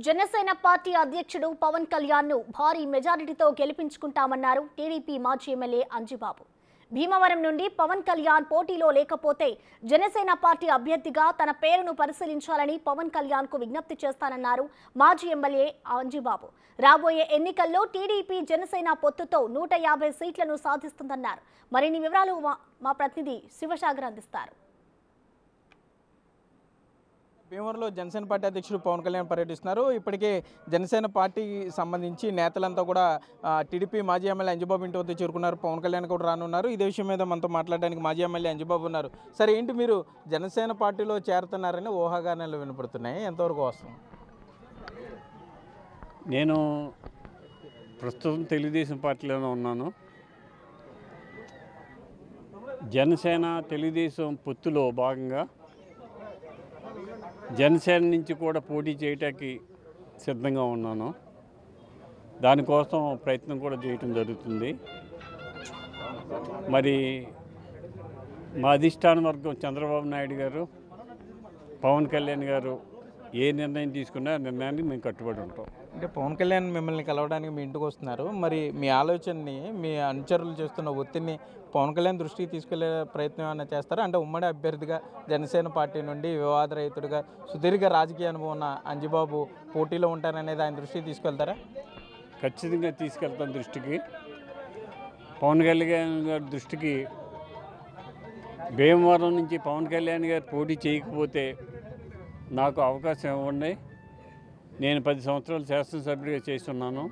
Janasena party అధ్యక్షుడు పవన్ కళ్యాణ్ ను భారీ మెజారిటీతో గెలిపించుకుంటామన్నారు టీడీపీ మాజీ ఎమ్మెల్యే అంజిబాబు. భీమవరం నుండి పవన్ కళ్యాణ్ పోటీలో లేకపోతే జనసేన పార్టీ అభ్యర్థిగా తన పేరును పరిశీలించాలని పవన్ కళ్యాణ్ కు విజ్ఞప్తి చేస్తానన్నారు మాజీ ఎమ్మెల్యే అంజిబాబు. రాబోయే ఎన్నికల్లో టీడీపీ జనసేన పొత్తుతో 150 సీట్లను సాధిస్తుందన్నారు. మరిన్ని వివరాలు మా ప్రతినిధి శివసాగర్ అందిస్తారు. భీమవరంలో జనసేన పార్టీ అధ్యక్షుడు పవన్ కళ్యాణ్ పర్యటిస్తున్నారు. ఇప్పటికే జనసేన పార్టీకి సంబంధించి నేతలంతా కూడా టీడీపీ మాజీ ఎమ్మెల్యే అంజిబాబు ఇంటి వద్ద చేరుకున్నారు. పవన్ కళ్యాణ్ కూడా రానున్నారు. ఇదే విషయం మీద మనతో మాట్లాడడానికి మాజీ ఎమ్మెల్యే అంజిబాబు ఉన్నారు. సరే, ఏంటి మీరు జనసేన పార్టీలో చేరుతున్నారని ఊహాగానాలు వినపడుతున్నాయి, ఎంతవరకు వస్తుంది? నేను ప్రస్తుతం తెలుగుదేశం పార్టీలోనే ఉన్నాను. జనసేన తెలుగుదేశం పొత్తులో భాగంగా జనసేన నుంచి కూడా పోటీ చేయటానికి సిద్ధంగా ఉన్నాను. దానికోసం ప్రయత్నం కూడా చేయటం జరుగుతుంది. మరి మా అధిష్టాన వర్గం చంద్రబాబు నాయుడు గారు, పవన్ కళ్యాణ్ గారు ఏ నిర్ణయం తీసుకున్నా ఆ నిర్ణయానికి మేము కట్టుబడి ఉంటాం. అంటే పవన్ కళ్యాణ్ మిమ్మల్ని కలవడానికి మీ ఇంటికి వస్తున్నారు. మరి మీ ఆలోచనని, మీ అనుచరులు చేస్తున్న ఒత్తిడిని పవన్ కళ్యాణ్ దృష్టికి తీసుకెళ్లే ప్రయత్నం ఏమైనా చేస్తారా? అంటే ఉమ్మడి అభ్యర్థిగా జనసేన పార్టీ నుండి వివాదరహితుడిగా సుదీర్ఘ రాజకీయ అనుభవం ఉన్న అంజిబాబు పోటీలో ఉంటారనేది ఆయన దృష్టికి తీసుకెళ్తారా? ఖచ్చితంగా తీసుకెళ్తాం దృష్టికి. పవన్ కళ్యాణ్ గారి దృష్టికి భీమవరం నుంచి పవన్ కళ్యాణ్ గారు పోటీ చేయకపోతే నాకు అవకాశం ఇవ్వండి. నేను 10 సంవత్సరాలు శాసనసభ్యుడిగా చేస్తున్నాను.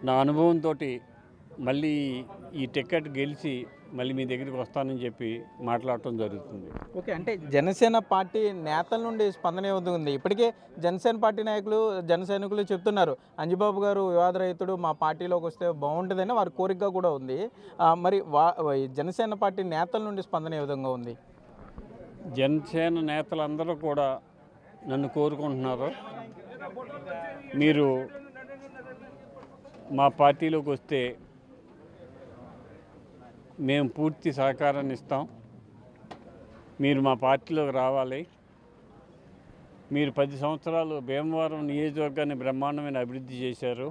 నా అనుభవంతో మళ్ళీ ఈ టికెట్ గెలిచి మళ్ళీ మీ దగ్గరికి వస్తానని చెప్పి మాట్లాడటం జరుగుతుంది. ఓకే, అంటే జనసేన పార్టీ నేతల నుండి స్పందన ఉంది. ఇప్పటికే జనసేన పార్టీ నాయకులు, జనసైనికులు చెప్తున్నారు అంజిబాబు గారు వివాదరహితుడు, మా పార్టీలోకి వస్తే బాగుంటుందని వారి కోరిక కూడా ఉంది. మరి జనసేన పార్టీ నేతల నుండి స్పందన ఏ విధంగా ఉంది? జనసేన నేతలందరూ కూడా నన్ను కోరుకుంటున్నారు, మీరు మా పార్టీలోకి వస్తే మేము పూర్తి సహకారాన్ని ఇస్తాం, మీరు మా పార్టీలోకి రావాలి, మీరు 10 సంవత్సరాలు భీమవరం నియోజకవర్గాన్ని బ్రహ్మాండమైన అభివృద్ధి చేశారు,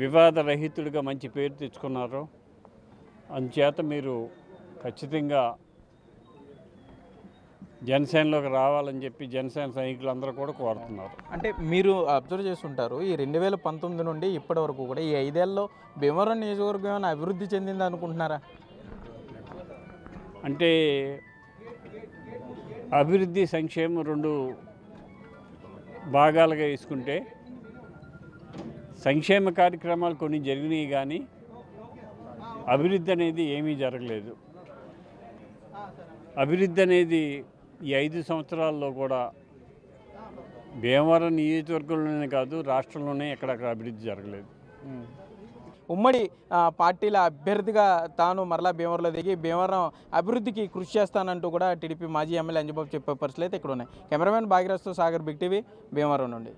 వివాద రహితుడిగా మంచి పేరు తెచ్చుకున్నారు, అందుచేత మీరు ఖచ్చితంగా జనసేనలోకి రావాలని చెప్పి జనసేన సైనికులందరూ కూడా కోరుతున్నారు. అంటే మీరు అబ్జర్వ్ చేస్తుంటారు, ఈ 2019 నుండి ఇప్పటి వరకు కూడా ఈ 5 ఏళ్ళలో భీమవరం నియోజకవర్గం ఏమైనా అభివృద్ధి చెందింది అనుకుంటున్నారా? అంటే అభివృద్ధి, సంక్షేమం 2 భాగాలుగా వేసుకుంటే సంక్షేమ కార్యక్రమాలు కొన్ని జరిగినాయి, కానీ అభివృద్ధి అనేది ఏమీ జరగలేదు. అభివృద్ధి అనేది ఈ 5 సంవత్సరాల్లో కూడా భీమవరం నియోజకవర్గంలోనే కాదు, రాష్ట్రంలోనే ఎక్కడక్కడ అభివృద్ధి జరగలేదు. ఉమ్మడి పార్టీల అభ్యర్థిగా తాను మరలా భీమవరంలో దిగి భీమవరం అభివృద్ధికి కృషి చేస్తానంటూ కూడా టీడీపీ మాజీ ఎమ్మెల్యే అంజిబాబు చెప్పే పరిస్థితులు అయితే ఇక్కడ ఉన్నాయి. కెమెరామెన్ భాగ్యరాజ్తో సాగర్, బిగ్ టీవీ, భీమవరం నుండి.